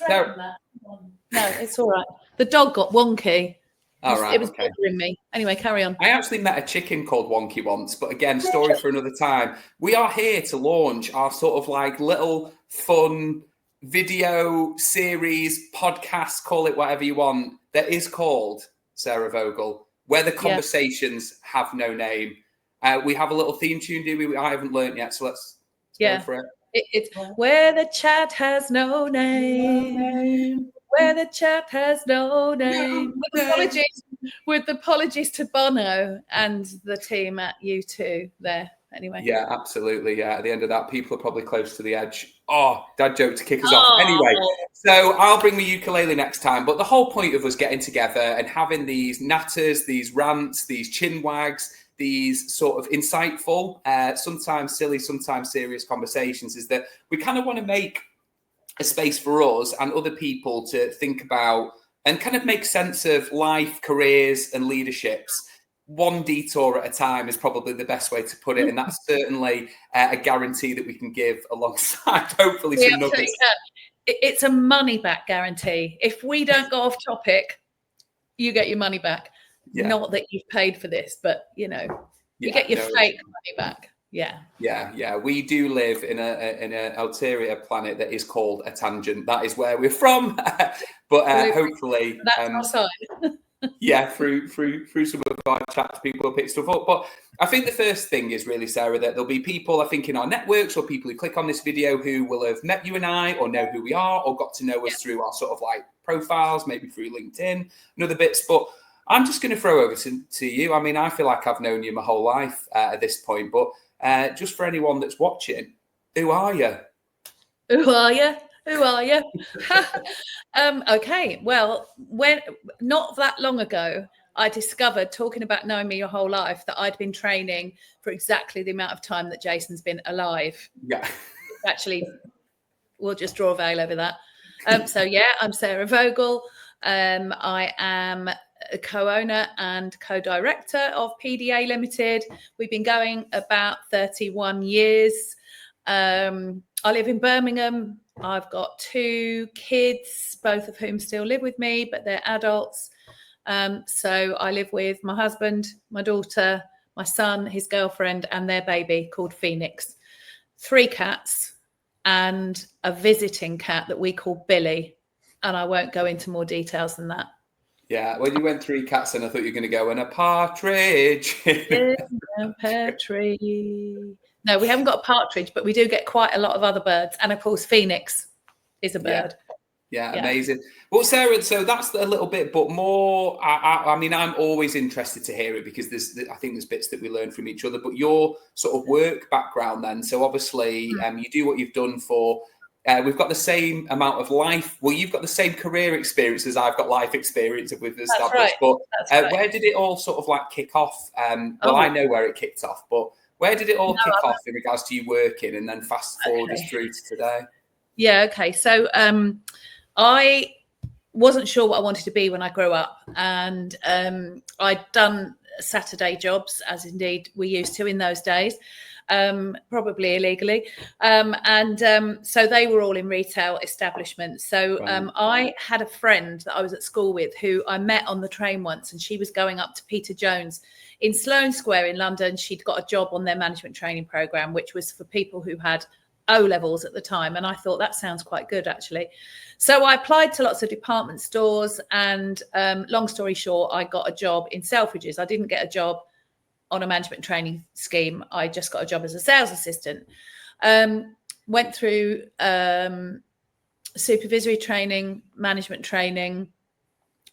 No, it's all right. The dog got wonky. All right, it was bothering me. Anyway, carry on. I actually met a chicken called Wonky once, but again, story for another time. We are here to launch our sort of like little fun video series, podcast, call it whatever you want, that is called Sarah Vogel, where the conversations have no name. We have a little theme tune, do we? I haven't learned yet, so let's go for it. It's where the chat has no name. Where the chat has no name. With apologies to Bono and the team at U2 there. Anyway. Yeah, absolutely. Yeah, at the end of that, people are probably close to the edge. Oh, dad joke to kick us off. Anyway, so I'll bring the ukulele next time. But the whole point of us getting together and having these natters, these rants, these chin wags, these sort of insightful, sometimes silly, sometimes serious conversations is that we kind of want to make a space for us and other people to think about and kind of make sense of life, careers and leaderships. One detour at a time is probably the best way to put it. And that's certainly a guarantee that we can give alongside hopefully some nuggets. It's a money back guarantee. If we don't go off topic, you get your money back. Yeah. Not that you've paid for this, but you get your fake money back. Yeah. We do live in an ulterior planet that is called a tangent. That is where we're from. But hopefully, that's our sign. through some of our chats, people will pick stuff up. But I think the first thing is really, Sarah, that there'll be people, I think, in our networks or people who click on this video who will have met you and I or know who we are or got to know us through our sort of like profiles, maybe through LinkedIn and other bits. But I'm just going to throw over to you. I mean, I feel like I've known you my whole life at this point, but just for anyone that's watching, who are you? Who are you? Okay, well, when not that long ago, I discovered, talking about knowing me your whole life, that I'd been training for exactly the amount of time that Jason's been alive. Yeah. Actually, we'll just draw a veil over that. So, I'm Sarah Vogel. I am a co-owner and co-director of PDA Limited. We've been going about 31 years. I live in Birmingham. I've got 2 kids, both of whom still live with me, but they're adults. So I live with my husband, my daughter, my son, his girlfriend, and their baby called Phoenix. 3 cats and a visiting cat that we call Billy. And I won't go into more details than that. Yeah, when you went 3 cats and I thought you were going to go, and a partridge. A partridge. No, we haven't got a partridge, but we do get quite a lot of other birds. And of course, Phoenix is a bird. Yeah, amazing. Well, Sarah, so that's a little bit, but more, I mean, I'm always interested to hear it because I think there's bits that we learn from each other, but your sort of work background then. So obviously you do what you've done for, we've got the same amount of life. Well, you've got the same career experience as I've got life experience that we've established. Right. But where did it all sort of like kick off? I know where it kicked off, but where did it all kick off in regards to you working and then fast forward us through to today? Yeah, okay. So I wasn't sure what I wanted to be when I grew up. And I'd done Saturday jobs, as indeed we used to in those days, probably illegally. So they were all in retail establishments. So I had a friend that I was at school with who I met on the train once, and she was going up to Peter Jones in Sloane Square in London. She'd got a job on their management training program, which was for people who had O-levels at the time. And I thought that sounds quite good, actually. So I applied to lots of department stores, and long story short, I got a job in Selfridges. I didn't get a job on a management training scheme. I just got a job as a sales assistant. Went through supervisory training, management training.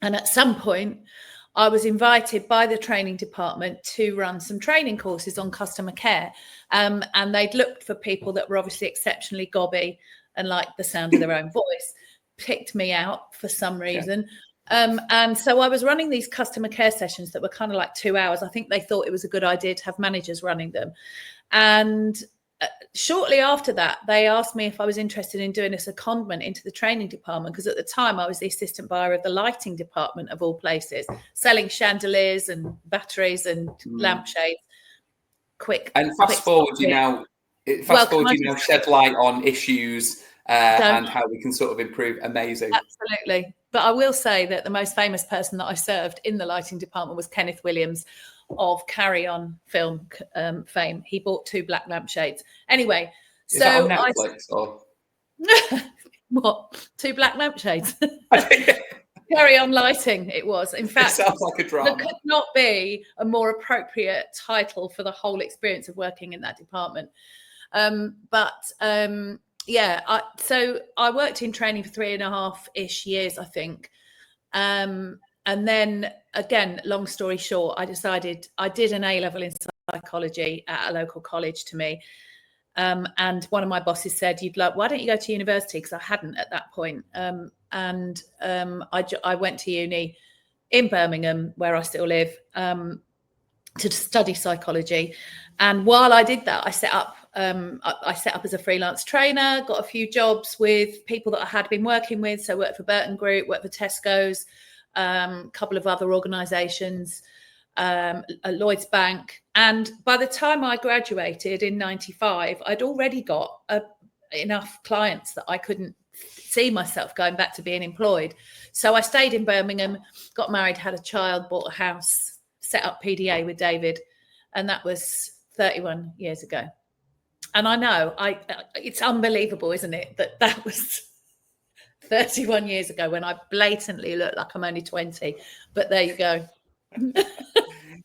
And at some point, I was invited by the training department to run some training courses on customer care. And they'd looked for people that were obviously exceptionally gobby and liked the sound of their own voice, picked me out for some reason. And so I was running these customer care sessions that were kind of like 2 hours. I think they thought it was a good idea to have managers running them. And shortly after that, they asked me if I was interested in doing a secondment into the training department, because at the time I was the assistant buyer of the lighting department of all places, selling chandeliers and batteries and lampshades. Fast forward, you now shed light on issues and how we can sort of improve. Amazing. Absolutely. But I will say that the most famous person that I served in the lighting department was Kenneth Williams of Carry On film fame. He bought 2 black lampshades. Anyway, Is that on Netflix or what? 2 black lampshades. Carry On Lighting. It was. In fact, it sounds like a drama. There could not be a more appropriate title for the whole experience of working in that department. So I worked in training for 3.5-ish years, I think. And then again, long story short, I decided I did an A-level in psychology at a local college to me. And one of my bosses said, why don't you go to university? Because I hadn't at that point. I went to uni in Birmingham, where I still live, to study psychology. And while I did that, I set up as a freelance trainer, got a few jobs with people that I had been working with. So I worked for Burton Group, worked for Tesco's, a couple of other organisations, Lloyds Bank. And by the time I graduated in 95, I'd already got enough clients that I couldn't see myself going back to being employed. So I stayed in Birmingham, got married, had a child, bought a house, set up PDA with David. And that was 31 years ago. And I know it's unbelievable, isn't it? That was 31 years ago when I blatantly look like I'm only 20. But there you go.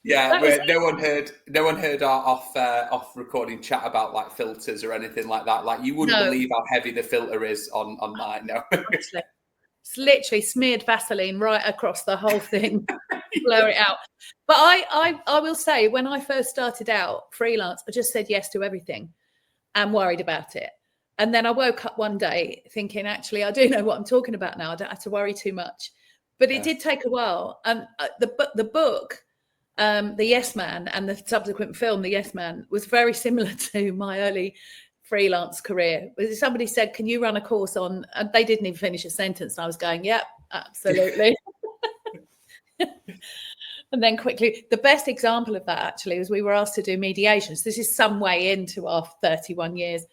Yeah, no one heard our off recording chat about like filters or anything like that. Like you wouldn't believe how heavy the filter is on mine. No, it's literally smeared Vaseline right across the whole thing, blur it out. But I will say, when I first started out freelance, I just said yes to everything and worried about it. And then I woke up one day thinking, actually, I do know what I'm talking about now. I don't have to worry too much. But it did take a while. And the book, The Yes Man, and the subsequent film, The Yes Man, was very similar to my early freelance career. Somebody said, can you run a course on, and they didn't even finish a sentence. And I was going, yep, absolutely. And then quickly, the best example of that actually was we were asked to do mediations. This is some way into our 31 years.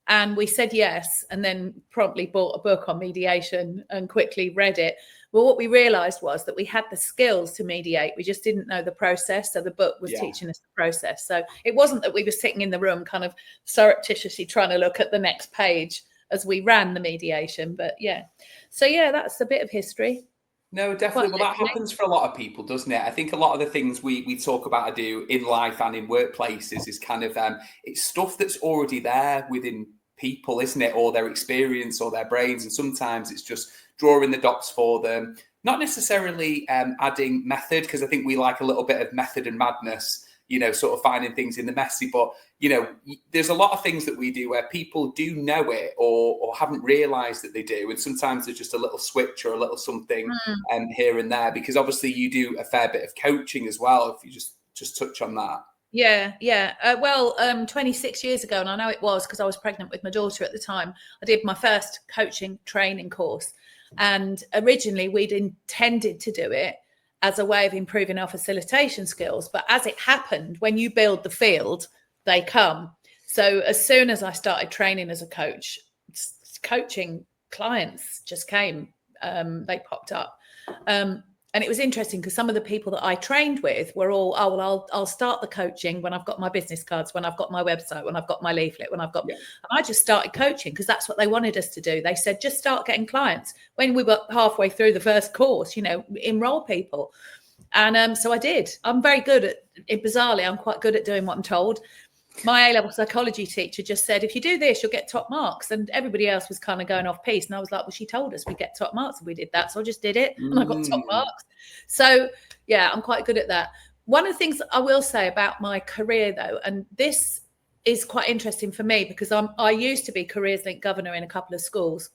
And we said yes, and then promptly bought a book on mediation and quickly read it. Well, what we realized was that we had the skills to mediate. We just didn't know the process. So the book was teaching us the process. So it wasn't that we were sitting in the room kind of surreptitiously trying to look at the next page as we ran the mediation. But yeah. So yeah, that's a bit of history. No, definitely. Well, that happens for a lot of people, doesn't it? I think a lot of the things we talk about or do in life and in workplaces is kind of, it's stuff that's already there within people, isn't it? Or their experience or their brains. And sometimes it's just drawing the dots for them, not necessarily adding method, because I think we like a little bit of method and madness, you know, sort of finding things in the messy. But, you know, there's a lot of things that we do where people do know it or haven't realised that they do. And sometimes there's just a little switch or a little something here and there, because obviously you do a fair bit of coaching as well, if you just touch on that. Yeah. 26 years ago, and I know it was because I was pregnant with my daughter at the time, I did my first coaching training course. And originally we'd intended to do it as a way of improving our facilitation skills. But as it happened, when you build the field, they come. So as soon as I started training as a coach, coaching clients just came. They popped up. And it was interesting because some of the people that I trained with were all, I'll start the coaching when I've got my business cards, when I've got my website, when I've got my leaflet, when I've got, and I just started coaching because that's what they wanted us to do. They said, just start getting clients. When we were halfway through the first course, you know, enroll people. And so I did. I'm very good at it. Bizarrely, I'm quite good at doing what I'm told. My A-level psychology teacher just said, if you do this, you'll get top marks. And everybody else was kind of going off piece. And I was like, well, she told us we get top marks and we did that. So I just did it and I got top marks. So yeah, I'm quite good at that. One of the things I will say about my career though, and this is quite interesting for me because I used to be careers link governor in a couple of schools.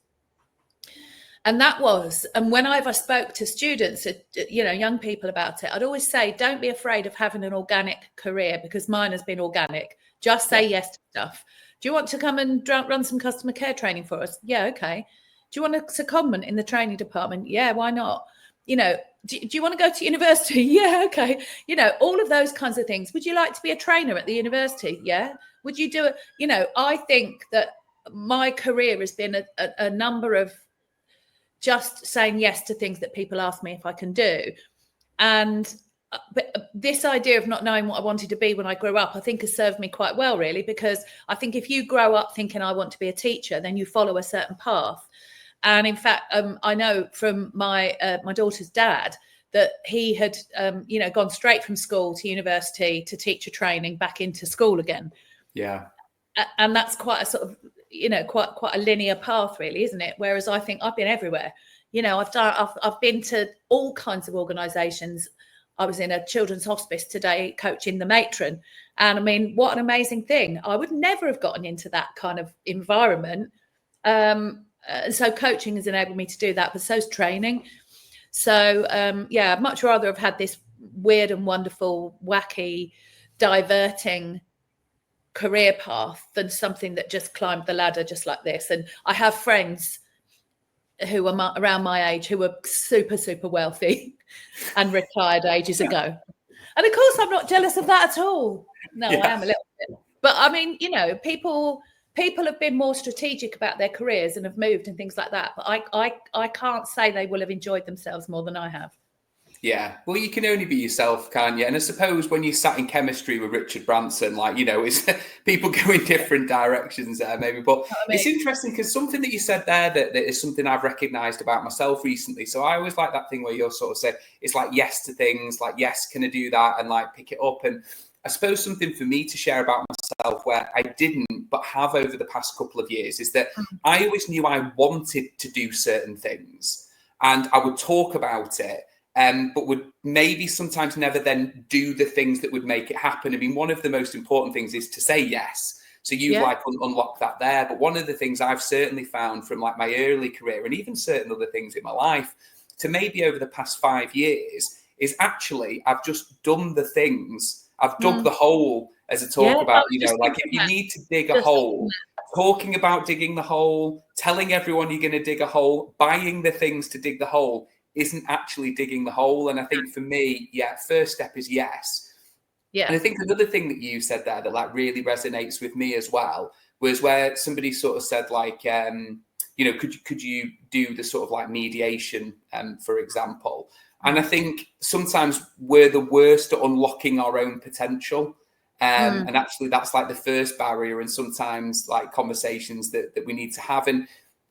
And that was, and when I spoke to students, you know, young people about it, I'd always say, don't be afraid of having an organic career, because mine has been organic. Just say yes to stuff. Do you want to come and run some customer care training for us? Yeah, okay. Do you want a secondment in the training department? Yeah, why not? You know, do you want to go to university? Yeah, okay. You know, all of those kinds of things. Would you like to be a trainer at the university? Yeah. Would you do it? You know, I think that my career has been a number of just saying yes to things that people ask me if I can do. And but this idea of not knowing what I wanted to be when I grew up, I think has served me quite well, really, because I think if you grow up thinking I want to be a teacher, then you follow a certain path. And in fact, I know from my daughter's dad that he had, gone straight from school to university to teacher training back into school again. Yeah. And that's quite a sort of, quite a linear path, really, isn't it? Whereas I think I've been everywhere. I've been to all kinds of organisations. I was in a children's hospice today coaching the matron. And I mean, what an amazing thing. I would never have gotten into that kind of environment. So coaching has enabled me to do that, but so's training. So, I'd much rather have had this weird and wonderful, wacky, diverting career path than something that just climbed the ladder just like this. And I have friends who are around my age who were super, super wealthy and retired ages ago. And of course, I'm not jealous of that at all. No, I am a little bit. But I mean, people have been more strategic about their careers and have moved and things like that. But I can't say they will have enjoyed themselves more than I have. Yeah. Well, you can only be yourself, can't you? And I suppose when you sat in chemistry with Richard Branson, it's people go in different directions there, maybe. But it's interesting because something that you said there that is something I've recognised about myself recently. So I always like that thing where you're sort of say, it's like yes to things, like, yes, can I do that? And like pick it up. And I suppose something for me to share about myself where I didn't, but have over the past couple of years is that I always knew I wanted to do certain things and I would talk about it. But would maybe sometimes never then do the things that would make it happen. I mean, one of the most important things is to say yes. So you unlock that there. But one of the things I've certainly found from like my early career and even certain other things in my life to maybe over the past 5 years is actually I've just done the things. I've dug the hole as I talk about, like if you need to dig a hole, talking about digging the hole, telling everyone you're going to dig a hole, buying the things to dig the hole, isn't actually digging the hole. And I think for me, first step is yes. Yeah. And I think another thing that you said there that like really resonates with me as well was where somebody sort of said like, could you do the sort of like mediation, for example? And I think sometimes we're the worst at unlocking our own potential. And actually that's like the first barrier and sometimes like conversations that we need to have. And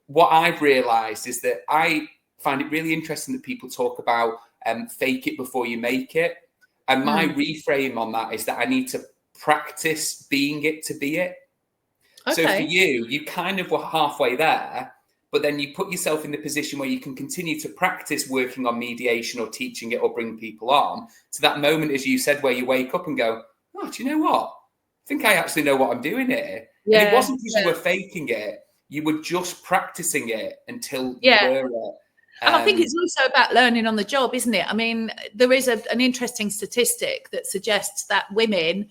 what I've realized is that I find it really interesting that people talk about fake it before you make it. And my reframe on that is that I need to practice being it to be it. Okay. So for you kind of were halfway there, but then you put yourself in the position where you can continue to practice working on mediation or teaching it or bring people on to that moment, as you said, where you wake up and go, oh, do you know what? I think I actually know what I'm doing here. Yeah, and it wasn't because you were faking it. You were just practicing it until you were it. And I think it's also about learning on the job, isn't it? I mean, there is an interesting statistic that suggests that women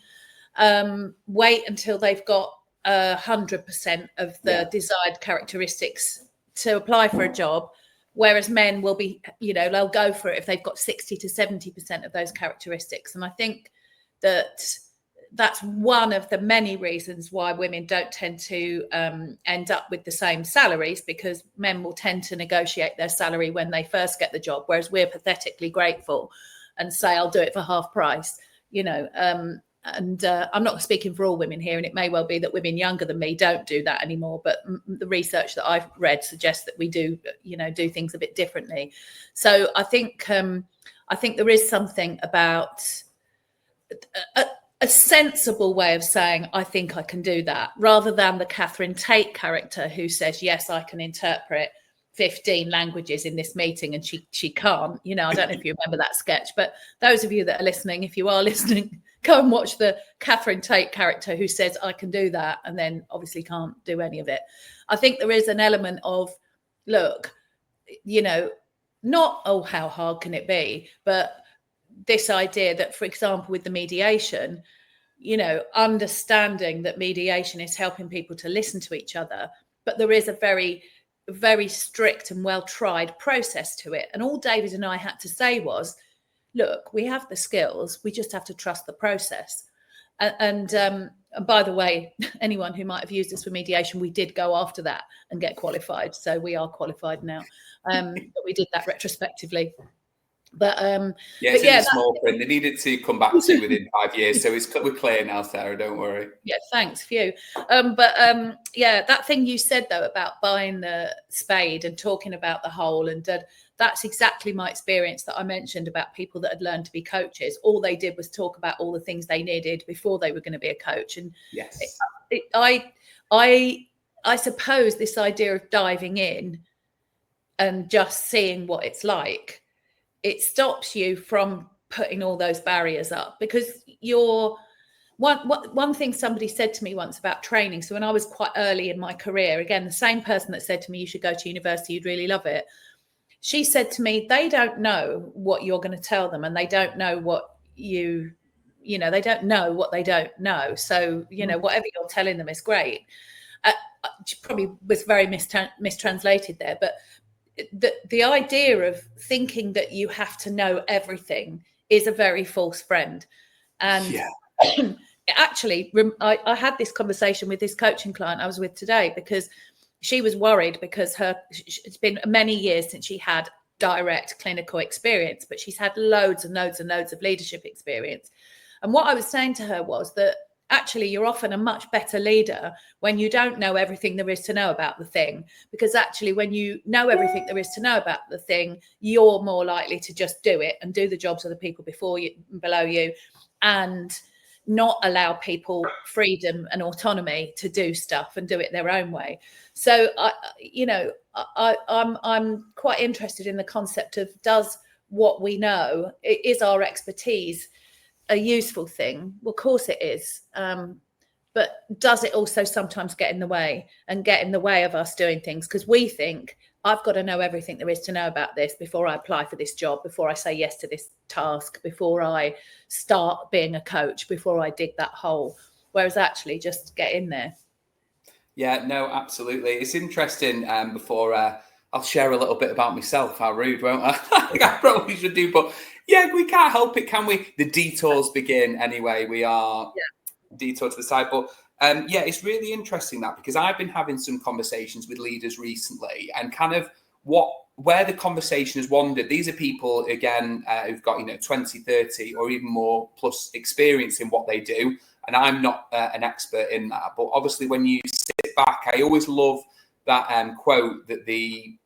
wait until they've got 100% of the desired characteristics to apply for a job, whereas men will be, they'll go for it if they've got 60 to 70% of those characteristics. And I think that's one of the many reasons why women don't tend to end up with the same salaries, because men will tend to negotiate their salary when they first get the job, whereas we're pathetically grateful and say, I'll do it for half price, and I'm not speaking for all women here, and it may well be that women younger than me don't do that anymore, but the research that I've read suggests that we do, do things a bit differently. So I think there is something about a sensible way of saying, I think I can do that, rather than the Catherine Tate character who says, yes, I can interpret 15 languages in this meeting, and she can't. I don't know if you remember that sketch, but those of you that are listening, if you are listening, go and watch the Catherine Tate character who says, I can do that, and then obviously can't do any of it. I think there is an element of, look, not, oh, how hard can it be? But this idea that, for example, with the mediation, understanding that mediation is helping people to listen to each other, but there is a very, very strict and well-tried process to it. And all David and I had to say was, look, we have the skills, we just have to trust the process. And by the way, anyone who might have used this for mediation, we did go after that and get qualified. So we are qualified now. But we did that retrospectively. But it's in the small print. They needed to come back to within 5 years. So we're clear now, Sarah. Don't worry. Yeah, thanks, phew. That thing you said though about buying the spade and talking about the hole, and that's exactly my experience that I mentioned about people that had learned to be coaches. All they did was talk about all the things they needed before they were going to be a coach. And yes, I suppose this idea of diving in and just seeing what it's like, it stops you from putting all those barriers up, because one thing somebody said to me once about training. So when I was quite early in my career, again, the same person that said to me, you should go to university, you'd really love it. She said to me, they don't know what you're going to tell them, and they don't know what they don't know what they don't know. So, whatever you're telling them is great. She probably was very mistranslated there, but the idea of thinking that you have to know everything is a very false friend. And actually, I had this conversation with this coaching client I was with today, because she was worried because it's been many years since she had direct clinical experience, but she's had loads and loads and loads of leadership experience. And what I was saying to her was that actually you're often a much better leader when you don't know everything there is to know about the thing, because actually when you know everything there is to know about the thing, you're more likely to just do it and do the jobs of the people below you, and not allow people freedom and autonomy to do stuff and do it their own way. So I'm quite interested in the concept of, does what we know, is our expertise a useful thing? Well, of course it is. But does it also sometimes get in the way of us doing things? Because we think, I've got to know everything there is to know about this before I apply for this job, before I say yes to this task, before I start being a coach, before I dig that hole. Whereas actually just get in there. Yeah, no, absolutely. It's interesting. Before I'll share a little bit about myself. How rude, won't I? I think I probably should do, but yeah, we can't help it, can we? The detours begin anyway. We are detour to the side, but it's really interesting that, because I've been having some conversations with leaders recently, and kind of where the conversation has wandered. These are people, again, who've got 20, 30 or even more plus experience in what they do. And I'm not an expert in that. But obviously, when you sit back, I always love that quote that the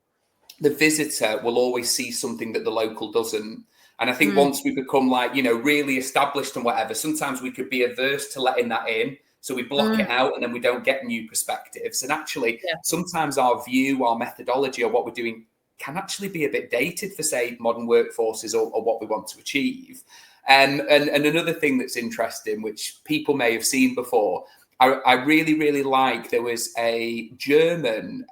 visitor will always see something that the local doesn't. And I think once we become really established and whatever, sometimes we could be averse to letting that in. So we block it out, and then we don't get new perspectives. And actually, sometimes our view, our methodology, or what we're doing can actually be a bit dated for, say, modern workforces or what we want to achieve. And another thing that's interesting, which people may have seen before, I really, really like, there was a German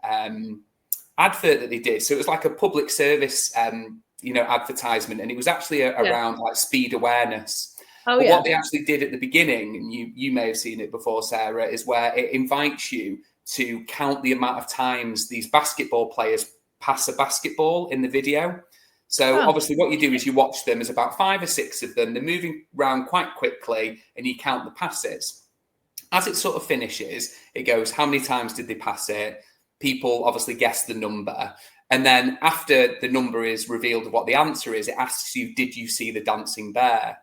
advert that they did. So it was like a public service, advertisement, and it was actually around like speed awareness. But what they actually did at the beginning, and you may have seen it before, Sarah, is where it invites you to count the amount of times these basketball players pass a basketball in the video. So obviously what you do is you watch them. There's about 5 or 6 of them. They're moving around quite quickly, and you count the passes. As it sort of finishes, it goes, how many times did they pass it? People obviously guess the number. And then after the number is revealed of what the answer is, it asks you, did you see the dancing bear?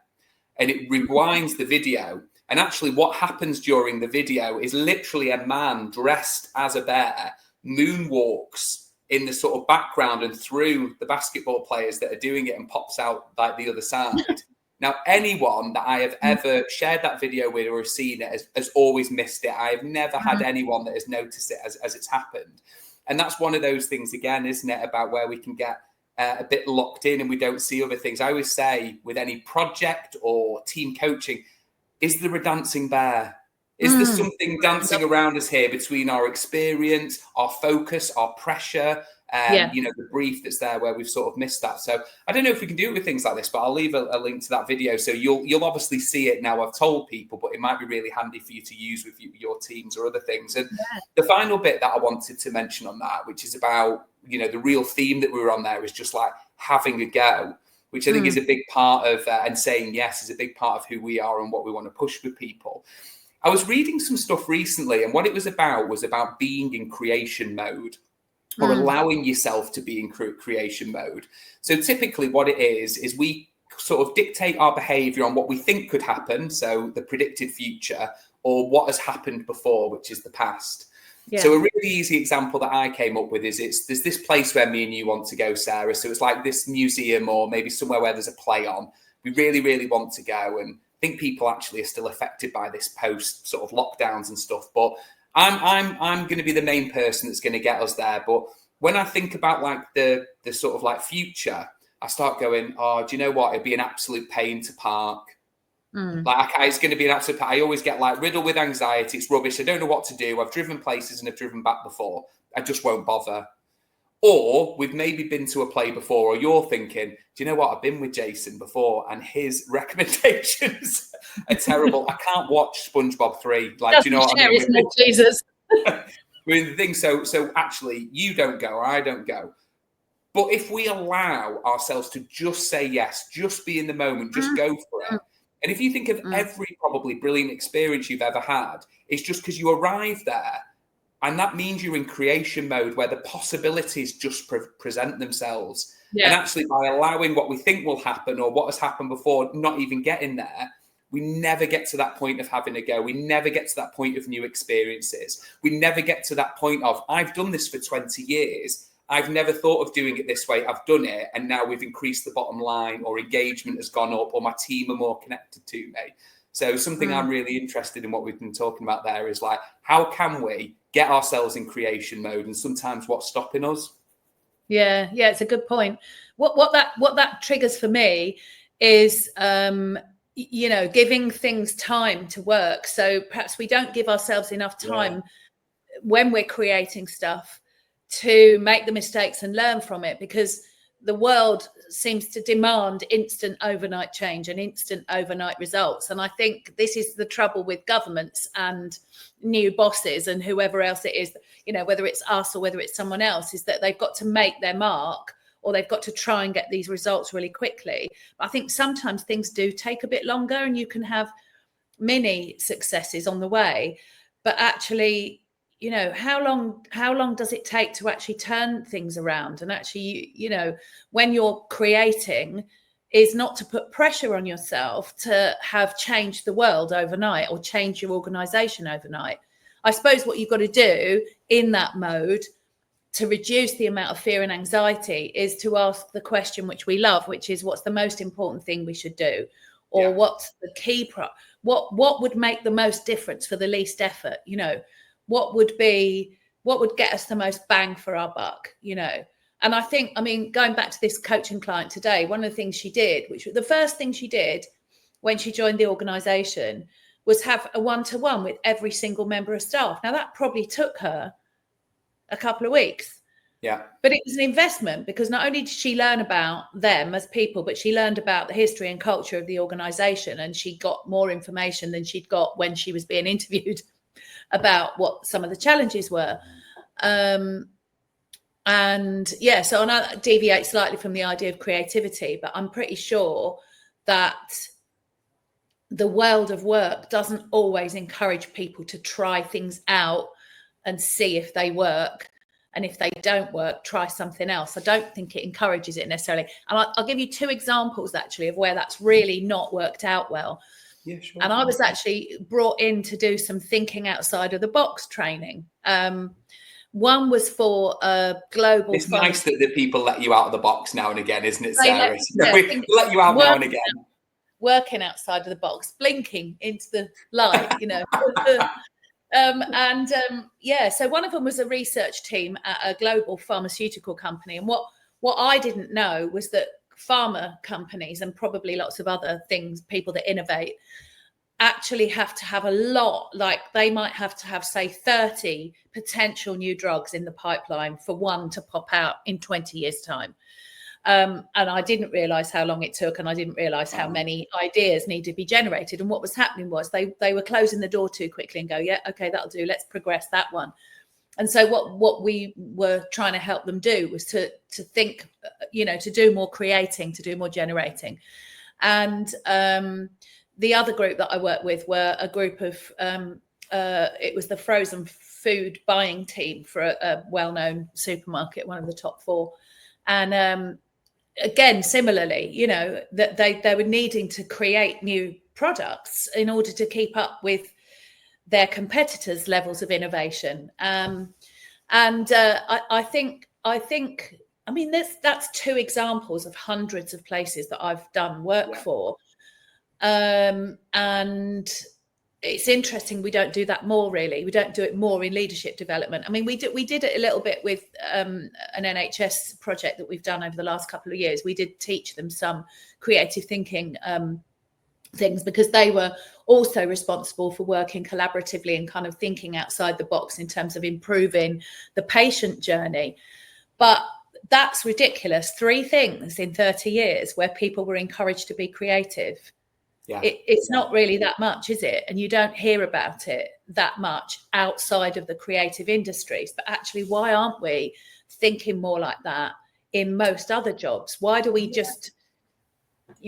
And it rewinds the video. And actually what happens during the video is literally a man dressed as a bear moonwalks in the sort of background and through the basketball players that are doing it, and pops out like the other side. Now, anyone that I have ever shared that video with or seen it has always missed it. I have never had anyone that has noticed it as it's happened. And that's one of those things, again, isn't it, about where we can get a bit locked in and we don't see other things. I always say with any project or team coaching, is there a dancing bear? Is there something dancing around us here between our experience, our focus, our pressure, the brief that's there where we've sort of missed that? So I don't know if we can do it with things like this, but I'll leave a link to that video. So you'll obviously see it now. I've told people, but it might be really handy for you to use with your teams or other things. And the final bit that I wanted to mention on that, which is about, the real theme that we were on there, is just like having a go, which I think is a big part of, and saying yes is a big part of who we are and what we want to push with people. I was reading some stuff recently, and what it was about being in creation mode, or allowing yourself to be in creation mode. So typically what it is we sort of dictate our behavior on what we think could happen, so the predicted future, or what has happened before, which is the past. Yeah. So a really easy example that I came up with is there's this place where me and you want to go, Sarah. So it's like this museum or maybe somewhere where there's a play on. We really, really want to go, and I think people actually are still affected by this post sort of lockdowns and stuff. But I'm going to be the main person that's going to get us there. But when I think about like the sort of like future, I start going, oh, do you know what? It'd be an absolute pain to park. Like it's going to be an absolute pain. I always get like riddled with anxiety. It's rubbish. I don't know what to do. I've driven places and I've driven back before. I just won't bother. Or we've maybe been to a play before, or you're thinking, do you know what? I've been with Jason before and his recommendations are terrible. I can't watch SpongeBob 3. Like, do you know what I mean? Jesus. With the thing, so actually, you don't go or I don't go. But if we allow ourselves to just say yes, just be in the moment, just go for it. And if you think of every probably brilliant experience you've ever had, it's just because you arrive there. And that means you're in creation mode where the possibilities just present themselves. Yeah. And actually, by allowing what we think will happen or what has happened before, not even getting there, we never get to that point of having a go. We never get to that point of new experiences. We never get to that point of, I've done this for 20 years. I've never thought of doing it this way. I've done it. And now we've increased the bottom line, or engagement has gone up, or my team are more connected to me. So something I'm really interested in what we've been talking about there is like, how can we get ourselves in creation mode, and sometimes what's stopping us? Yeah, it's a good point. What that triggers for me is giving things time to work. So perhaps we don't give ourselves enough time when we're creating stuff to make the mistakes and learn from it, because the world seems to demand instant overnight change and instant overnight results. And I think this is the trouble with governments and new bosses and whoever else it is, whether it's us or whether it's someone else, is that they've got to make their mark, or they've got to try and get these results really quickly. But I think sometimes things do take a bit longer, and you can have many successes on the way. But actually, how long does it take to actually turn things around? And actually, when you're creating, is not to put pressure on yourself to have changed the world overnight or change your organization overnight. I suppose what you've got to do in that mode to reduce the amount of fear and anxiety is to ask the question which we love, which is, what's the most important thing we should do? Or what's the key what would make the most difference for the least effort? What would get us the most bang for our buck? And I think, going back to this coaching client today, one of the things she did, which was the first thing she did when she joined the organization, was have a one-to-one with every single member of staff. Now, that probably took her a couple of weeks. Yeah. But it was an investment, because not only did she learn about them as people, but she learned about the history and culture of the organization, and she got more information than she'd got when she was being interviewed about what some of the challenges were. So I deviate slightly from the idea of creativity, but I'm pretty sure that the world of work doesn't always encourage people to try things out and see if they work. And if they don't work, try something else. I don't think it encourages it necessarily. And I'll give you two examples, actually, of where that's really not worked out well. Yeah, sure. And I was actually brought in to do some thinking outside of the box training. One was for a global. It's nice that the people let you out of the box now and again, isn't it, Sarah? We let you out now and again. Working outside of the box, blinking into the light, So one of them was a research team at a global pharmaceutical company. And what I didn't know was that pharma companies, and probably lots of other things, people that innovate, actually have to have a lot, like they might have to have, say, 30 potential new drugs in the pipeline for one to pop out in 20 years' time. And I didn't realize how long it took, and I didn't realize how many ideas need to be generated. And what was happening was they were closing the door too quickly and go, yeah, okay, that'll do. Let's progress that one. And so what we were trying to help them do was to think, to do more creating, to do more generating. And the other group that I worked with were a group of, it was the frozen food buying team for a well-known supermarket, one of the top 4. And again, similarly, that they were needing to create new products in order to keep up with their competitors' levels of innovation. I think, I mean, that's 2 examples of hundreds of places that I've done work for. And it's interesting we don't do that more, really. We don't do it more in leadership development. I mean, we did it a little bit with an NHS project that we've done over the last couple of years. We did teach them some creative thinking things, because they were also responsible for working collaboratively and kind of thinking outside the box in terms of improving the patient journey. But that's ridiculous. 3 things in 30 years where people were encouraged to be creative. Yeah. It's not really that much, is it? And you don't hear about it that much outside of the creative industries. But actually, why aren't we thinking more like that in most other jobs? Why do we just...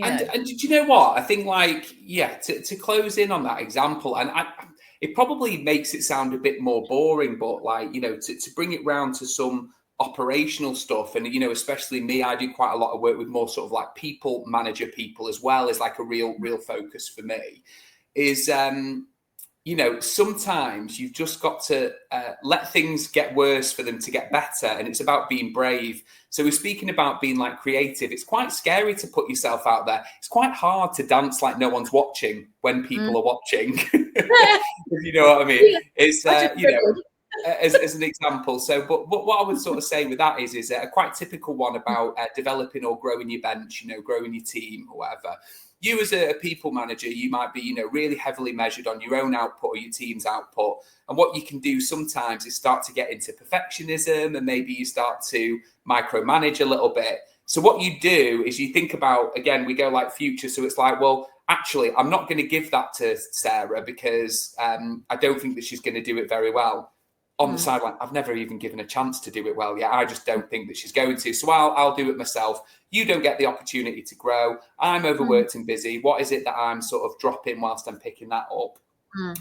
And do you know what? I think, to close in on that example, and it probably makes it sound a bit more boring, but to bring it round to some operational stuff, and especially me, I do quite a lot of work with more sort of like people manager people as well, as like a real focus for me is sometimes you've just got to let things get worse for them to get better, and it's about being brave. So we're speaking about being like creative. It's quite scary to put yourself out there. It's quite hard to dance like no one's watching when people are watching. If you know what I mean. Yeah. It's as an example. So, but what I would sort of say with that is a quite typical one about developing or growing your bench, growing your team or whatever. You as a people manager, you might be, really heavily measured on your own output or your team's output. And what you can do sometimes is start to get into perfectionism, and maybe you start to micromanage a little bit. So what you do is you think about, again, we go like future. So it's like, well, actually, I'm not going to give that to Sarah because I don't think that she's going to do it very well. On the sideline, I've never even given a chance to do it well yet. I just don't think that she's going to. So I'll do it myself. You don't get the opportunity to grow. I'm overworked and busy. What is it that I'm sort of dropping whilst I'm picking that up?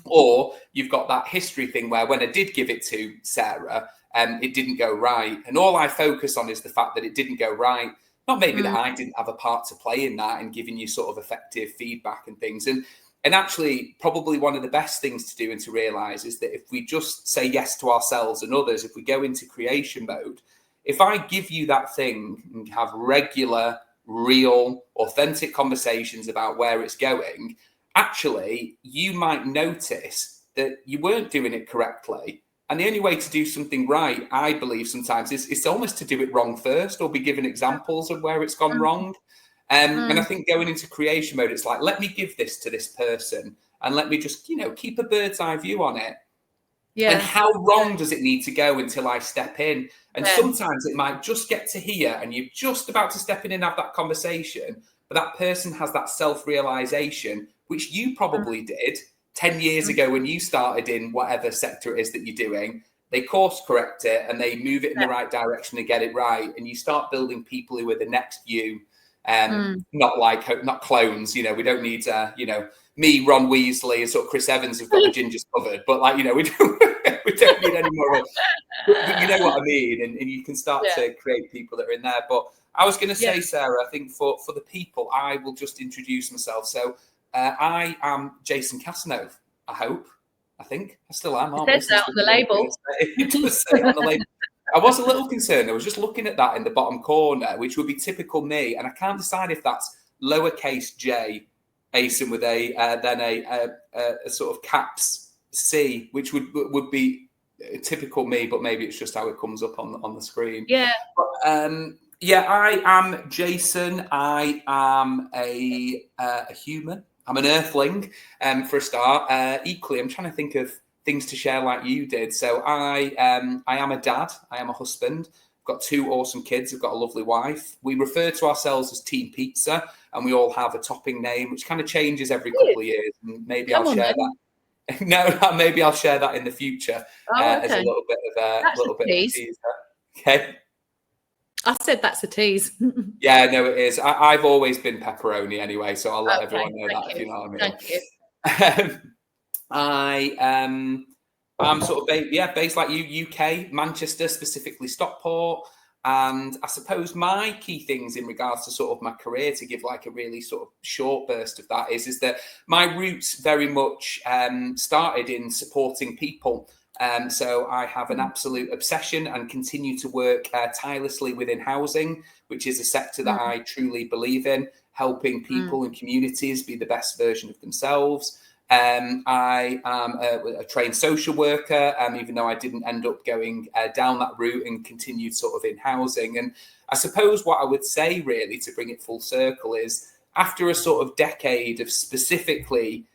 Or you've got that history thing where when I did give it to Sarah, it didn't go right. And all I focus on is the fact that it didn't go right. Not maybe that I didn't have a part to play in that and giving you sort of effective feedback and things. And actually, probably one of the best things to do and to realise is that if we just say yes to ourselves and others, if we go into creation mode, if I give you that thing and have regular, real, authentic conversations about where it's going, actually, you might notice that you weren't doing it correctly. And the only way to do something right, I believe sometimes, is almost to do it wrong first or be given examples of where it's gone wrong. And I think going into creation mode, it's like, let me give this to this person and let me just, keep a bird's eye view on it. Yeah. And how wrong does it need to go until I step in? And sometimes it might just get to here and you're just about to step in and have that conversation, but that person has that self-realization, which you probably did 10 years ago when you started in whatever sector it is that you're doing. They course correct it and they move it in the right direction and get it right. And you start building people who are the next you. Not clones, we don't need, me, Ron Weasley and sort of Chris Evans who've got the gingers covered, but we don't need any more. But you know what I mean? And you can start to create people that are in there. But I was going to say, Sarah, I think for the people, I will just introduce myself. So I am Jason Casanova, I think. I still am. It says that on the label. It does say on the label. I was a little concerned. I was just looking at that in the bottom corner, which would be typical me, and I can't decide if that's lowercase j, Asen with a then a sort of caps C, which would be typical me, but maybe it's just how it comes up on the screen. Yeah. But, I am Jason. I am a human. I'm an earthling, for a start. Equally, I'm trying to think of things to share like you did. So I am a dad. I am a husband. I've got 2 awesome kids. I've got a lovely wife. We refer to ourselves as Team Pizza, and we all have a topping name, which kind of changes every couple of years. And maybe I'll share that. No, maybe I'll share that in the future as a little bit of a teaser. Okay. I said that's a tease. Yeah, no, it is. I've always been pepperoni anyway, so I'll let Okay, everyone know that, thank if you you. know what I Thank mean. you. I'm sort of based like you, UK, Manchester, specifically Stockport. And I suppose my key things in regards to sort of my career, to give like a really sort of short burst of that, is that my roots very much started in supporting people. So I have an absolute obsession and continue to work tirelessly within housing, which is a sector that I truly believe in, helping people and communities be the best version of themselves. I am a trained social worker, even though I didn't end up going down that route and continued sort of in housing. And I suppose what I would say really to bring it full circle is, after a sort of decade of specifically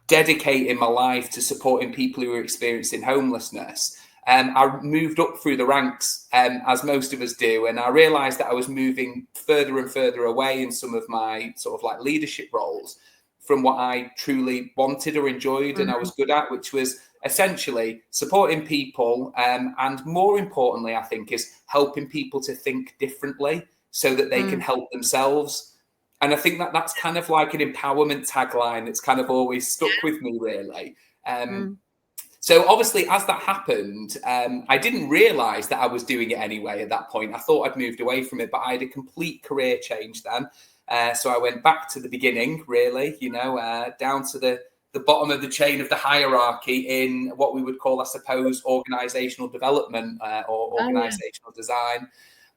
dedicating my life to supporting people who are experiencing homelessness, I moved up through the ranks, as most of us do, and I realised that I was moving further and further away in some of my sort of like leadership roles from what I truly wanted or enjoyed and I was good at, which was essentially supporting people, and more importantly, I think, is helping people to think differently so that they can help themselves. And I think that that's kind of like an empowerment tagline that's kind of always stuck with me, really. So obviously, as that happened, I didn't realise that I was doing it anyway at that point. I thought I'd moved away from it, but I had a complete career change then. So I went back to the beginning, really, down to the bottom of the chain of the hierarchy in what we would call, I suppose, organisational development or organisational design.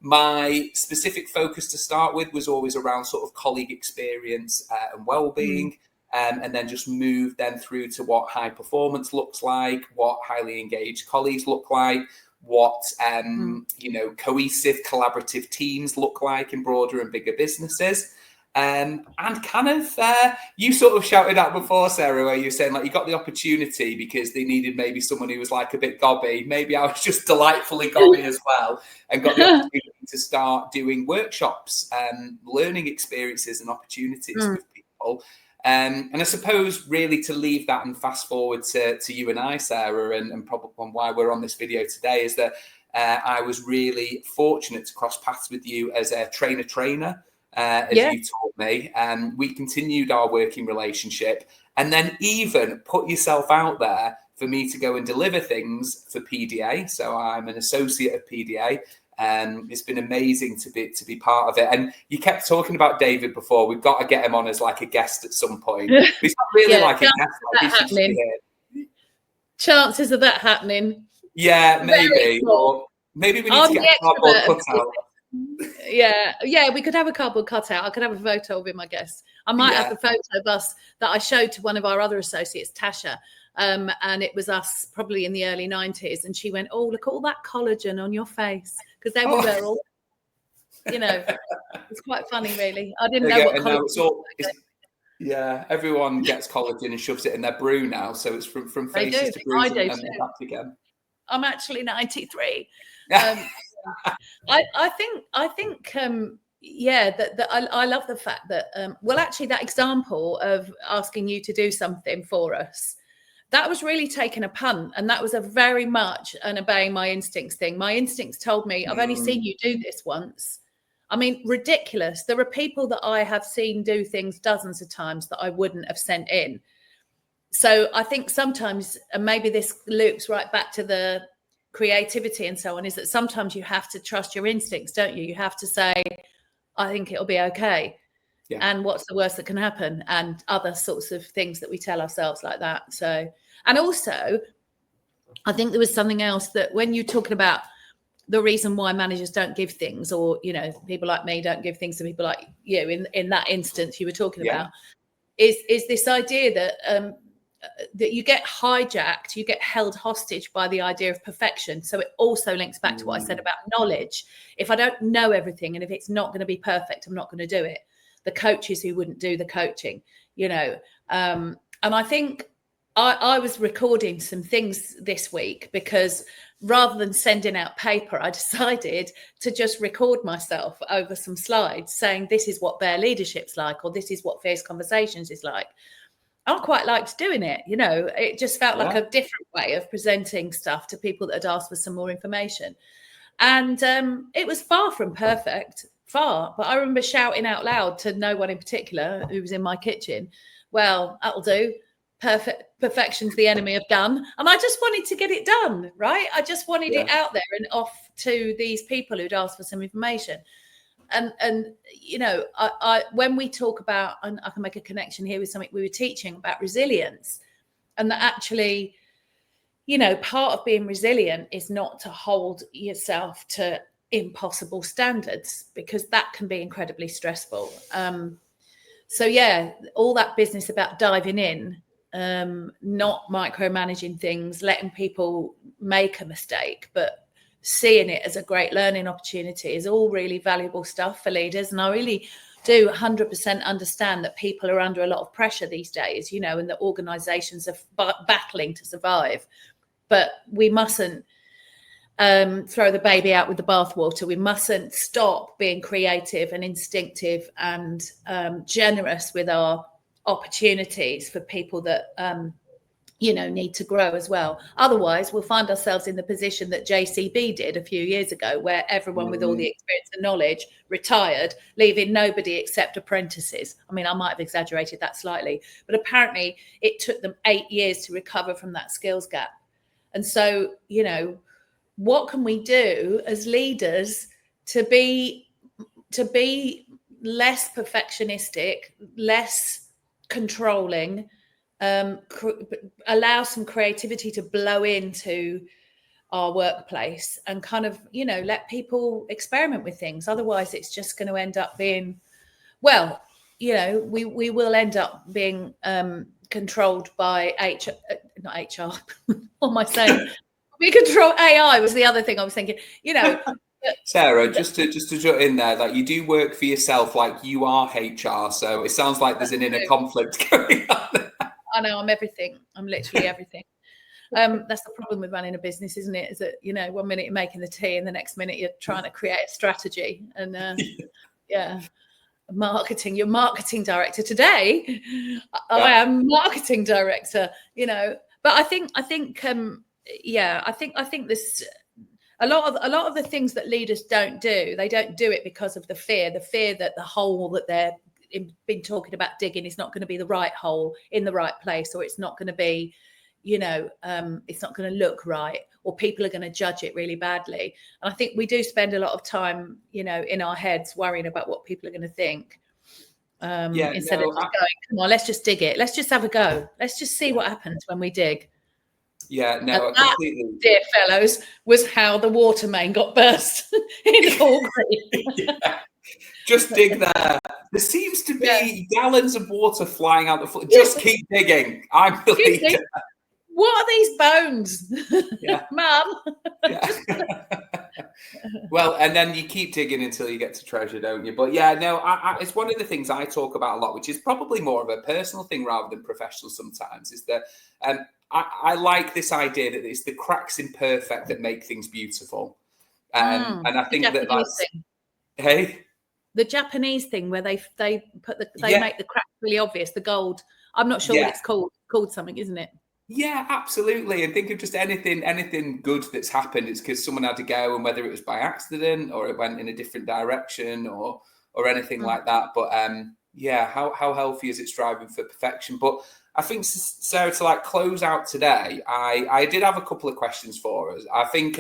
My specific focus to start with was always around sort of colleague experience and well-being. And then just move then through to what high performance looks like, what highly engaged colleagues look like, what cohesive collaborative teams look like in broader and bigger businesses. And kind of you sort of shouted out before, Sarah, where you were saying like you got the opportunity because they needed maybe someone who was like a bit gobby. Maybe I was just delightfully gobby as well, and got the opportunity to start doing workshops, learning experiences and opportunities with people. And I suppose really to leave that and fast forward to you and I, Sarah, and probably why we're on this video today is that I was really fortunate to cross paths with you as a trainer, as you taught me. We continued our working relationship and then even put yourself out there for me to go and deliver things for PDA. So I'm an associate of PDA. It's been amazing to be part of it. And you kept talking about David before. We've got to get him on as like a guest at some point. But it's not really like a guest. Like he should just be here. Chances of that happening? Yeah, maybe. Or maybe we need to get a cardboard cutout. Yeah, we could have a cardboard cutout. I could have a photo of him, I guess. I might have a photo of us that I showed to one of our other associates, Tasha. And it was us probably in the early 90s. And she went, "Oh, look, all that collagen on your face." Because they were all, it's quite funny, really. I didn't know what collagen was. Yeah, everyone gets collagen and shoves it in their brew now. So it's from faces to brews and back again. I'm actually 93. I think that I love the fact that actually that example of asking you to do something for us, that was really taking a punt, and that was a very much an obeying my instincts thing. My instincts told me, I've only seen you do this once. I mean, ridiculous. There are people that I have seen do things dozens of times that I wouldn't have sent in. So I think sometimes, and maybe this loops right back to the creativity and so on, is that sometimes you have to trust your instincts, don't you? You have to say, I think it'll be okay. Yeah. And what's the worst that can happen? And other sorts of things that we tell ourselves like that. So, and also, I think there was something else that when you're talking about the reason why managers don't give things, or, people like me don't give things to people like you, in that instance you were talking about, is this idea that that you get hijacked, you get held hostage by the idea of perfection. So it also links back to what I said about knowledge. If I don't know everything, and if it's not going to be perfect, I'm not going to do it. The coaches who wouldn't do the coaching, and I think I was recording some things this week because rather than sending out paper, I decided to just record myself over some slides saying, this is what Bear Leadership's like, or this is what Fierce Conversations is like. I quite liked doing it. It just felt like a different way of presenting stuff to people that had asked for some more information. And it was far from perfect, far. But I remember shouting out loud to no one in particular who was in my kitchen, well, that'll do. Perfection's the enemy of done. And I just wanted to get it done, right? I just wanted it out there and off to these people who'd asked for some information. And you know, I when we talk about, and I can make a connection here with something we were teaching about resilience, and that actually, you know, part of being resilient is not to hold yourself to impossible standards, because that can be incredibly stressful. So yeah, all that business about diving in, not micromanaging things, letting people make a mistake, but seeing it as a great learning opportunity is all really valuable stuff for leaders. And I really do 100% understand that people are under a lot of pressure these days, you know, and that organizations are battling to survive. But we mustn't throw the baby out with the bathwater. We mustn't stop being creative and instinctive and generous with our opportunities for people that you know, need to grow as well. Otherwise, we'll find ourselves in the position that JCB did a few years ago, where everyone with all the experience and knowledge retired, leaving nobody except apprentices. I mean, I might have exaggerated that slightly, but apparently it took them 8 years to recover from that skills gap. And so, you know, what can we do as leaders to be less perfectionistic, less controlling, allow some creativity to blow into our workplace, and kind of, you know, let people experiment with things. Otherwise, it's just going to end up being, well, you know, we will end up being controlled by not HR. What am I saying? We control AI was the other thing I was thinking, you know. Sarah, just to jut in there, like, you do work for yourself, like you are HR, so it sounds like there's an inner conflict going on. I know, I'm everything. I'm literally everything. That's the problem with running a business, isn't it? Is that, you know, 1 minute you're making the tea and the next minute you're trying to create a strategy. And marketing, you're marketing director today. I am marketing director, you know. But I think this, a lot of the things that leaders don't do, they don't do it because of the fear that the hole that they're been talking about digging is not going to be the right hole in the right place, or it's not going to be, you know, it's not going to look right, or people are going to judge it really badly. And I think we do spend a lot of time, you know, in our heads worrying about what people are going to think, instead of just going, come on, let's just dig it, let's just have a go, let's just see what happens when we dig. Yeah, no, completely. That, dear fellows, was how the water main got burst in Hallgrave. Just dig there. There seems to be gallons of water flying out the floor. Just keep digging. I believe it. What are these bones? Mum. Well, and then you keep digging until you get to treasure, don't you? But yeah, no, it's one of the things I talk about a lot, which is probably more of a personal thing rather than professional sometimes, is that I like this idea that it's the cracks in perfect that make things beautiful. And I think that's... Hey? The Japanese thing where they put they make the cracks really obvious, the gold. I'm not sure what it's called something, isn't it? Yeah, absolutely. And think of just anything good that's happened. It's because someone had to go, and whether it was by accident or it went in a different direction or anything like that. But how healthy is it striving for perfection? But I think, Sarah, to like close out today, I did have a couple of questions for us. I think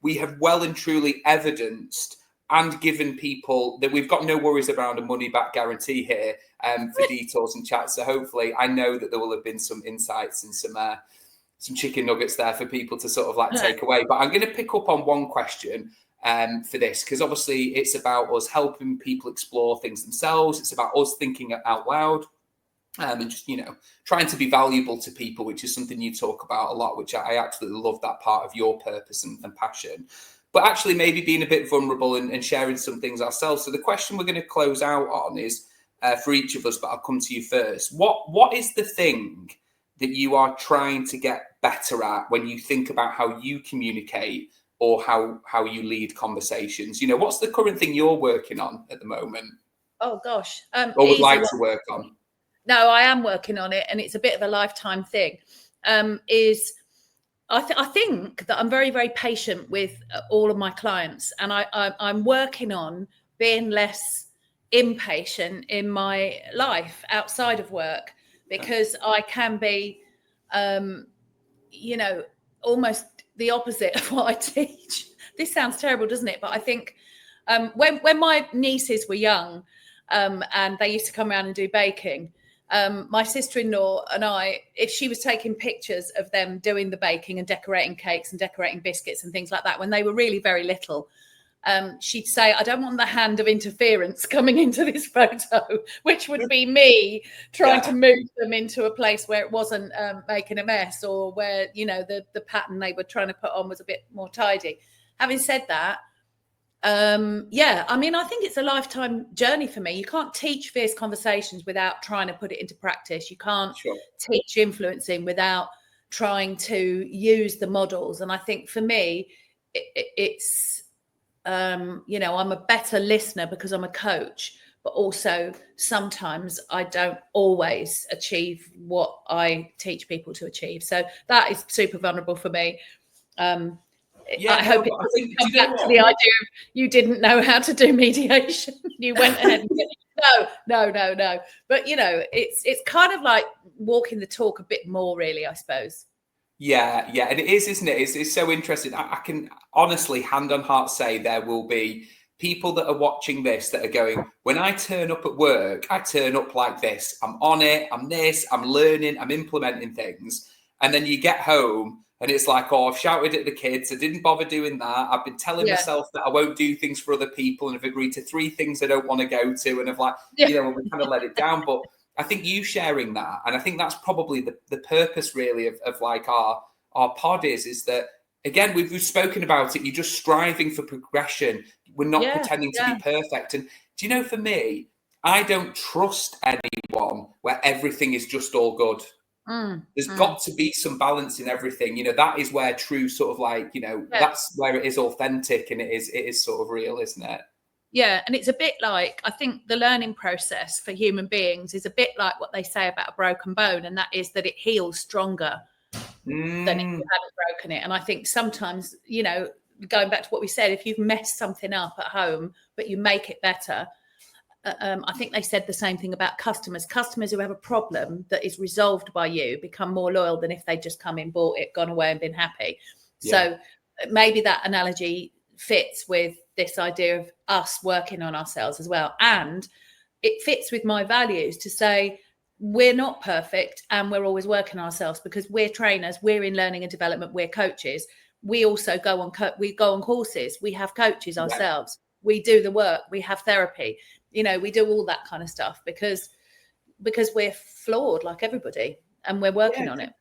we have well and truly evidenced and given people that we've got no worries around a money back guarantee here for detours and chats. So hopefully, I know that there will have been some insights and some chicken nuggets there for people to sort of like take away. But I'm going to pick up on one question for this, because obviously it's about us helping people explore things themselves. It's about us thinking out loud and just, you know, trying to be valuable to people, which is something you talk about a lot, which I absolutely love, that part of your purpose and passion. But actually maybe being a bit vulnerable and sharing some things ourselves. So the question we're going to close out on is for each of us, but I'll come to you first. What is the thing that you are trying to get better at when you think about how you communicate or how you lead conversations? You know, what's the current thing you're working on at the moment? Oh, gosh. Or would like to work on? No, I am working on it, and it's a bit of a lifetime thing, is I think that I'm very, very patient with all of my clients, and I'm working on being less impatient in my life outside of work, because I can be, almost the opposite of what I teach. This sounds terrible, doesn't it? But I think when my nieces were young, and they used to come around and do baking, my sister-in-law and I, if she was taking pictures of them doing the baking and decorating cakes and decorating biscuits and things like that when they were really very little, she'd say, I don't want the hand of interference coming into this photo, which would be me trying to move them into a place where it wasn't making a mess, or where, the pattern they were trying to put on was a bit more tidy. Having said that, I think it's a lifetime journey for me. You can't teach fierce conversations without trying to put it into practice. You can't teach influencing without trying to use the models. And I think for me, it's I'm a better listener because I'm a coach, but also sometimes I don't always achieve what I teach people to achieve. So that is super vulnerable for me. I hope it doesn't come back to the idea of you didn't know how to do mediation. You went ahead and no. But it's kind of like walking the talk a bit more, really, I suppose. Yeah, and it is, isn't it? It's so interesting. I can honestly, hand on heart, say there will be people that are watching this that are going, when I turn up at work, I turn up like this. I'm on it. I'm this. I'm learning. I'm implementing things. And then you get home and it's like, oh, I've shouted at the kids. I didn't bother doing that. I've been telling myself that I won't do things for other people, and I've agreed to 3 things I don't want to go to. And I've we kind of let it down. But I think you sharing that, and I think that's probably the purpose really of like our pod is that, again, we've spoken about it. You're just striving for progression. We're not pretending to be perfect. And do you know, for me, I don't trust anyone where everything is just all good. There's got to be some balance in everything. That is where true sort of like, that's where it is authentic, and it is sort of real, isn't it? Yeah. And it's a bit like, I think the learning process for human beings is a bit like what they say about a broken bone, and that is that it heals stronger than if you hadn't broken it. And I think sometimes, going back to what we said, if you've messed something up at home, but you make it better, I think they said the same thing about customers. Customers who have a problem that is resolved by you become more loyal than if they just come in, bought it, gone away and been happy. Yeah. So maybe that analogy fits with this idea of us working on ourselves as well. And it fits with my values to say we're not perfect and we're always working on ourselves, because we're trainers, we're in learning and development, we're coaches. We also go on courses, we have coaches ourselves, we do the work, we have therapy. We do all that kind of stuff because we're flawed like everybody, and we're working on it.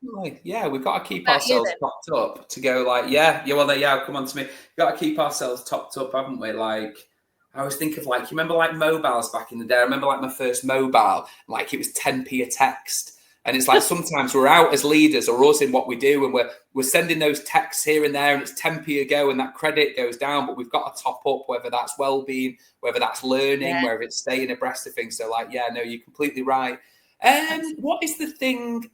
Yeah, we've got to keep ourselves topped up to go like, come on to me. We've got to keep ourselves topped up, haven't we? Like, I always think of you remember mobiles back in the day? I remember my first mobile, it was 10p a text. And it's like sometimes we're out as leaders, or us in what we do, and we're sending those texts here and there, and it's 10p a go, and that credit goes down. But we've got to top up, whether that's well-being, whether that's learning, whether it's staying abreast of things. So you're completely right. What is the thing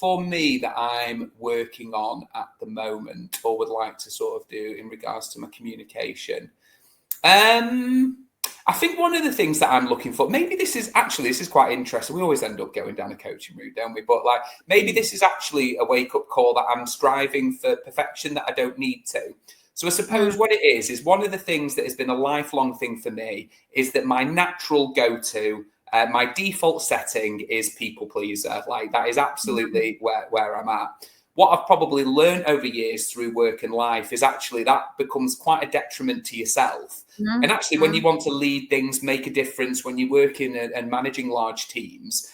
for me that I'm working on at the moment, or would like to sort of do in regards to my communication? I think one of the things that I'm looking for, maybe this is quite interesting. We always end up going down a coaching route, don't we? But maybe this is actually a wake-up call that I'm striving for perfection that I don't need to. So I suppose what it is one of the things that has been a lifelong thing for me is that my natural go-to, my default setting is people pleaser. That is absolutely where I'm at. What I've probably learned over years through work and life is actually that becomes quite a detriment to yourself. And actually, when you want to lead things, make a difference, when you work in and managing large teams,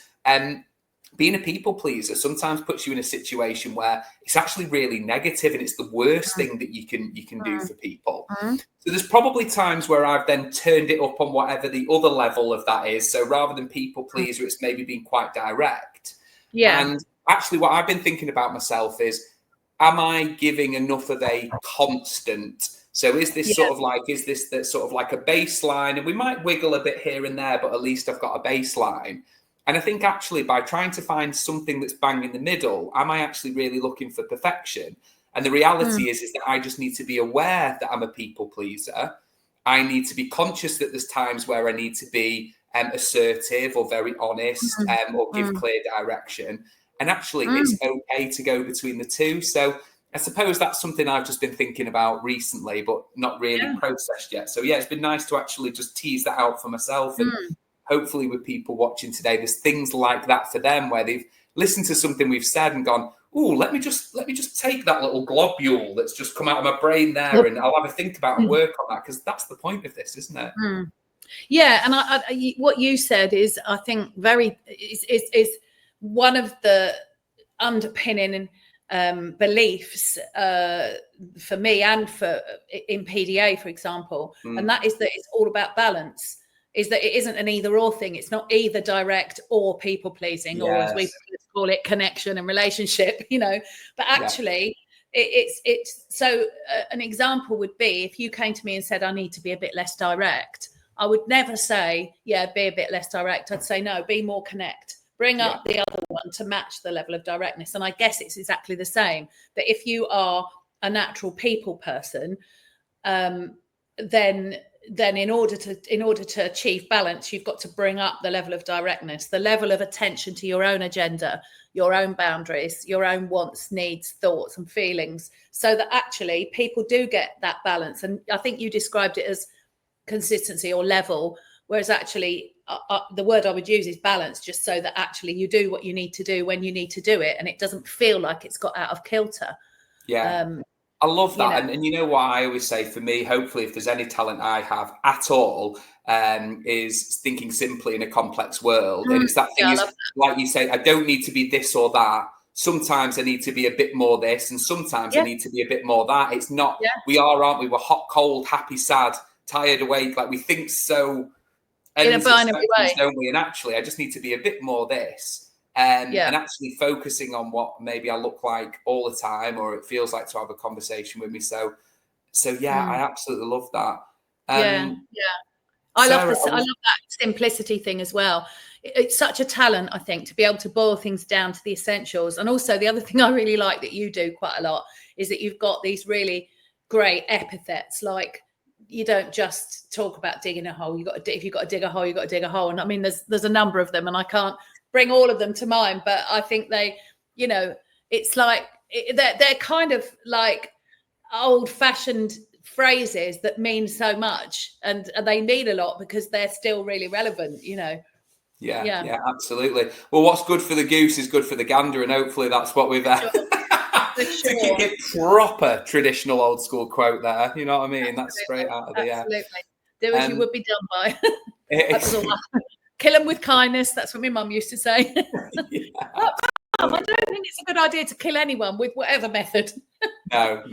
being a people pleaser sometimes puts you in a situation where it's actually really negative, and it's the worst thing that you can do for people. So there's probably times where I've then turned it up on whatever the other level of that is. So rather than people pleaser, it's maybe been quite direct. Yeah. And actually, what I've been thinking about myself is, am I giving enough of a constant? So is this sort of is this that sort of like a baseline? And we might wiggle a bit here and there, but at least I've got a baseline. And I think actually by trying to find something that's bang in the middle, am I actually really looking for perfection? And the reality is that I just need to be aware that I'm a people pleaser. I need to be conscious that there's times where I need to be assertive or very honest or give clear direction. And actually, it's okay to go between the two. So I suppose that's something I've just been thinking about recently, but not really processed yet. So, yeah, it's been nice to actually just tease that out for myself. And hopefully with people watching today, there's things like that for them where they've listened to something we've said and gone, oh, let me just take that little globule that's just come out of my brain there and I'll have a think about and work on that, because that's the point of this, isn't it? Yeah, and I what you said is, I think, is one of the underpinning beliefs for me and for in PDA, for example, and that is that it's all about balance. Is that it isn't an either or thing. It's not either direct or people pleasing, or as we call it, connection and relationship. But actually. It's so an example would be if you came to me and said, I need to be a bit less direct. I would never say, yeah, be a bit less direct. I'd say, no, be more connect. Bring up the other one to match the level of directness. And I guess it's exactly the same. That if you are a natural people person, then in order to achieve balance, you've got to bring up the level of directness, the level of attention to your own agenda, your own boundaries, your own wants, needs, thoughts and feelings, so that actually people do get that balance. And I think you described it as consistency or level, whereas actually the word I would use is balance, just so that actually you do what you need to do when you need to do it, and it doesn't feel like it's got out of kilter. I love that. And you know what I always say, for me, hopefully, if there's any talent I have at all, is thinking simply in a complex world. And it's that thing is, like you say, I don't need to be this or that. Sometimes I need to be a bit more this, and sometimes I need to be a bit more that. It's not, we are, aren't we? We're hot, cold, happy, sad, tired, awake. Like, we think so in a binary way, don't we? And actually, I just need to be a bit more this. And actually focusing on what maybe I look like all the time, or it feels like to have a conversation with me. So I absolutely love that. I love that simplicity thing as well. It's such a talent, I think, to be able to boil things down to the essentials. And also the other thing I really like that you do quite a lot is that you've got these really great epithets, like you don't just talk about digging a hole. If you've got to dig a hole, you've got to dig a hole. And I mean, there's a number of them, and I can't bring all of them to mind, but I think they, it's like they're kind of like old-fashioned phrases that mean so much, and they mean a lot because they're still really relevant. Yeah, absolutely. Well, what's good for the goose is good for the gander, and hopefully that's what we've had. To keep it proper traditional old school quote there, you know what I mean? That's straight out of the air. Absolutely. Do as you would be done by. Kill them with kindness. That's what my mum used to say. I don't think it's a good idea to kill anyone with whatever method. No.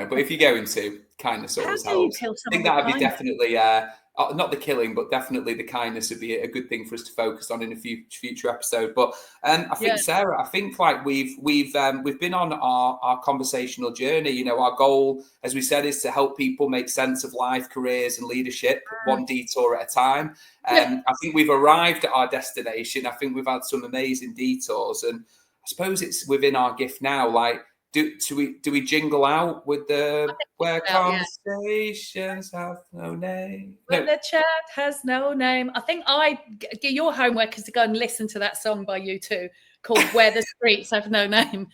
But if you're going to, kindness always helps. I think that would be definitely, not the killing, but definitely the kindness would be a good thing for us to focus on in a future episode. But I think, Sarah, like we've been on our conversational journey. Our goal, as we said, is to help people make sense of life, careers and leadership, one detour at a time. I think we've arrived at our destination. I think we've had some amazing detours, and I suppose it's within our gift now. Like, do we jingle out with the where conversations have no name? When the chat has no name. I think your homework is to go and listen to that song by U2 called Where the Streets Have No Name.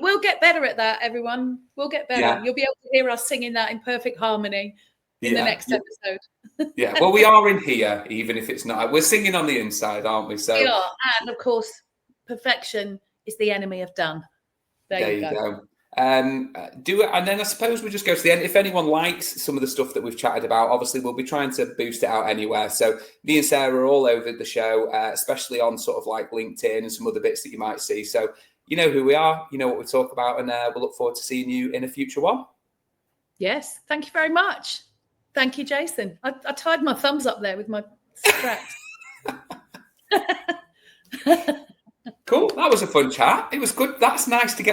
We'll get better at that, everyone. We'll get better. You'll be able to hear us singing that in perfect harmony in the next episode. Well, we are in here, even if it's not. We're singing on the inside, aren't we? So we are. And of course, perfection is the enemy of done. There you go. Do it, and then I suppose we just go to the end. If anyone likes some of the stuff that we've chatted about, obviously we'll be trying to boost it out anywhere. So me and Sarah are all over the show, especially on sort of like LinkedIn and some other bits that you might see. So you know who we are, you know what we talk about, and we'll look forward to seeing you in a future one. Yes, thank you very much. Thank you, Jason. I tied my thumbs up there with my straps. Cool. That was a fun chat. It was good. That's nice to get